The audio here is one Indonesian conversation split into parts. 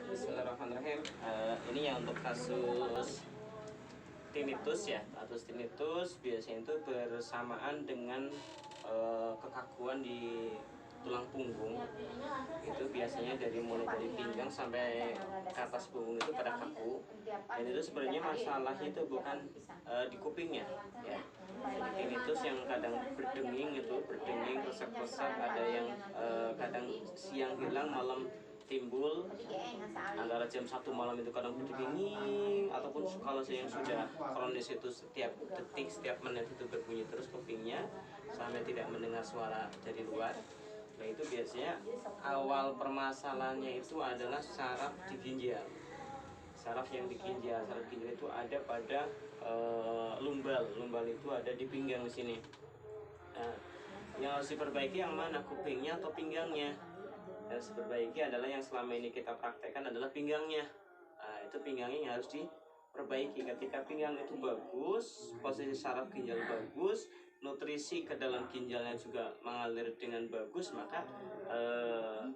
Bismillahirrahmanirrahim. Ini yang untuk kasus tinnitus ya. Kasus tinnitus biasanya itu bersamaan dengan kekakuan di tulang punggung. Itu biasanya mulai dari pinggang sampai ke atas punggung itu pada kaku. Dan itu sebenarnya masalahnya itu bukan di kupingnya ya. Tinnitus yang kadang berdenging, resek-resek, ada yang kadang siang hilang malam timbul, antara jam 1 malam itu kadang berdenging, ataupun kalau yang sudah kronis itu setiap detik, setiap menit itu berbunyi terus kupingnya sampai tidak mendengar suara dari luar. Nah itu biasanya awal permasalahannya itu adalah saraf di ginjal. Saraf yang di ginjal, saraf ginjal itu ada pada lumbal itu ada di pinggang di sini. Nah, yang harus diperbaiki yang mana, kupingnya atau pinggangnya? Yang harus diperbaiki adalah yang selama ini kita praktekkan adalah pinggangnya. Nah, itu pinggangnya yang harus diperbaiki. Ketika pinggang itu bagus, posisi saraf ginjal bagus, nutrisi ke dalam ginjalnya juga mengalir dengan bagus, maka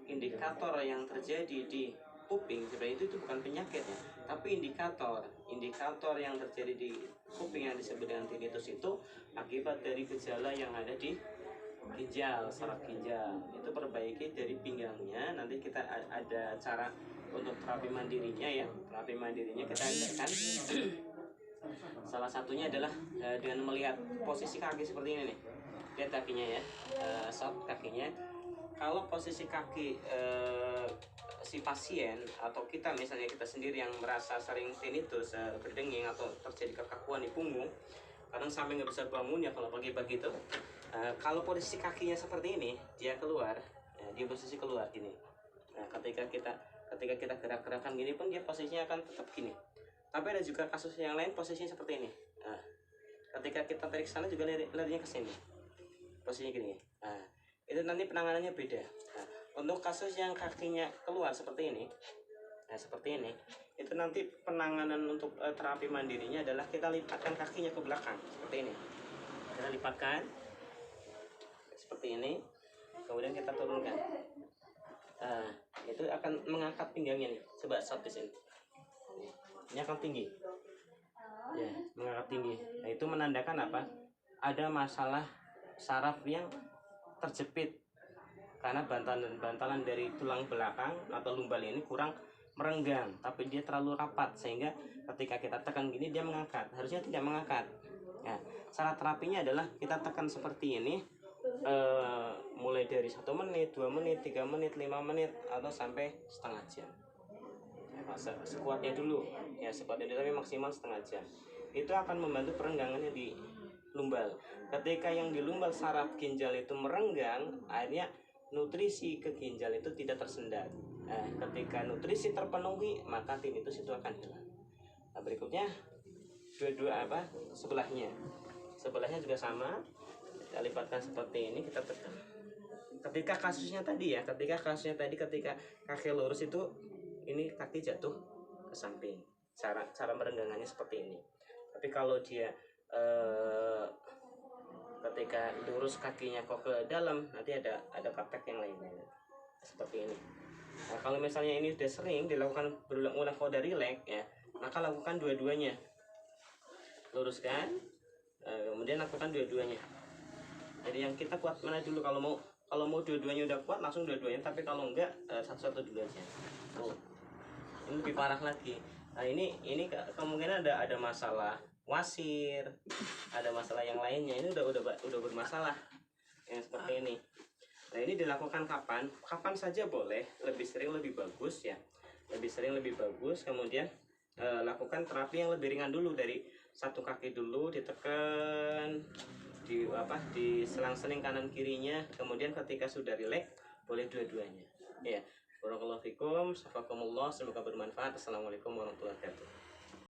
indikator yang terjadi di kuping sebenarnya itu bukan penyakit ya, tapi indikator yang terjadi di kuping yang disebut dengan tinnitus itu akibat dari gejala yang ada di ginjal, saraf ginjal. Itu perbaiki dari pinggangnya. Nanti kita ada cara untuk terapi mandirinya ya. Terapi mandirinya kita adakan salah satunya adalah dengan melihat posisi kaki seperti ini nih. Lihat kakinya ya, shot kakinya. Kalau posisi kaki si pasien atau kita misalnya kita sendiri yang merasa sering tinnitus, berdenging atau terjadi kekakuan di punggung, kadang sampai nggak bisa bangun ya kalau pagi-pagi itu. Kalau posisi kakinya seperti ini, dia keluar, ya, dia posisi keluar gini. Nah, ketika kita gerak-gerakan gini pun dia posisinya akan tetap gini. Tapi ada juga kasus yang lain posisinya seperti ini. Nah, ketika kita tarik sana juga larinya ke sini, posisinya gini. Nah, itu nanti penanganannya beda. Nah, untuk kasus yang kakinya keluar seperti ini, itu nanti penanganan untuk terapi mandirinya adalah kita lipatkan kakinya ke belakang seperti ini. Kita lipatkan seperti ini, kemudian kita turunkan. Itu akan mengangkat pinggangnya nih. Coba shot di sini. Ini akan tinggi. Ya, mengangkat tinggi. Nah, itu menandakan apa? Ada masalah saraf yang terjepit karena bantalan dari tulang belakang atau lumbal ini kurang merenggang, tapi dia terlalu rapat sehingga ketika kita tekan gini dia mengangkat. Harusnya tidak mengangkat. Nah, cara terapinya adalah kita tekan seperti ini, mulai dari 1 menit, 2 menit, 3 menit, 5 menit, atau sampai setengah jam. Sekuatnya dulu ya, tapi maksimal setengah jam. Itu akan membantu perenggangannya di lumbal. Ketika yang di lumbal saraf ginjal itu merenggang, akhirnya nutrisi ke ginjal itu tidak tersendat. Ketika nutrisi terpenuhi, maka tinnitus itu akan hilang. Nah, berikutnya sebelahnya juga sama, kita lipatkan seperti ini, kita tekan. Ketika kasusnya tadi ketika kaki lurus itu, ini kaki jatuh ke samping, cara merenggangannya seperti ini. Tapi kalau dia ketika lurus kakinya kok ke dalam, nanti ada praktek yang lain seperti ini. Nah, kalau misalnya ini sudah sering dilakukan berulang-ulang kalau dari leg ya, maka lakukan dua-duanya. Luruskan, kemudian lakukan dua-duanya. Jadi yang kita kuat mana dulu, kalau mau dua-duanya udah kuat langsung dua-duanya, tapi kalau enggak satu-satu dulu aja. Tuh. Ini lebih parah lagi. Nah, ini kemungkinan ada masalah wasir, ada masalah yang lainnya. Ini udah bermasalah yang seperti ini. Nah, ini dilakukan kapan saja boleh, lebih sering lebih bagus ya, kemudian lakukan terapi yang lebih ringan dulu, dari satu kaki dulu ditekan, di selang-seling kanan kirinya, kemudian ketika sudah rileks boleh dua-duanya ya. Barakallahu fikum, syafakumullah, semoga bermanfaat. Assalamualaikum warahmatullahi wabarakatuh.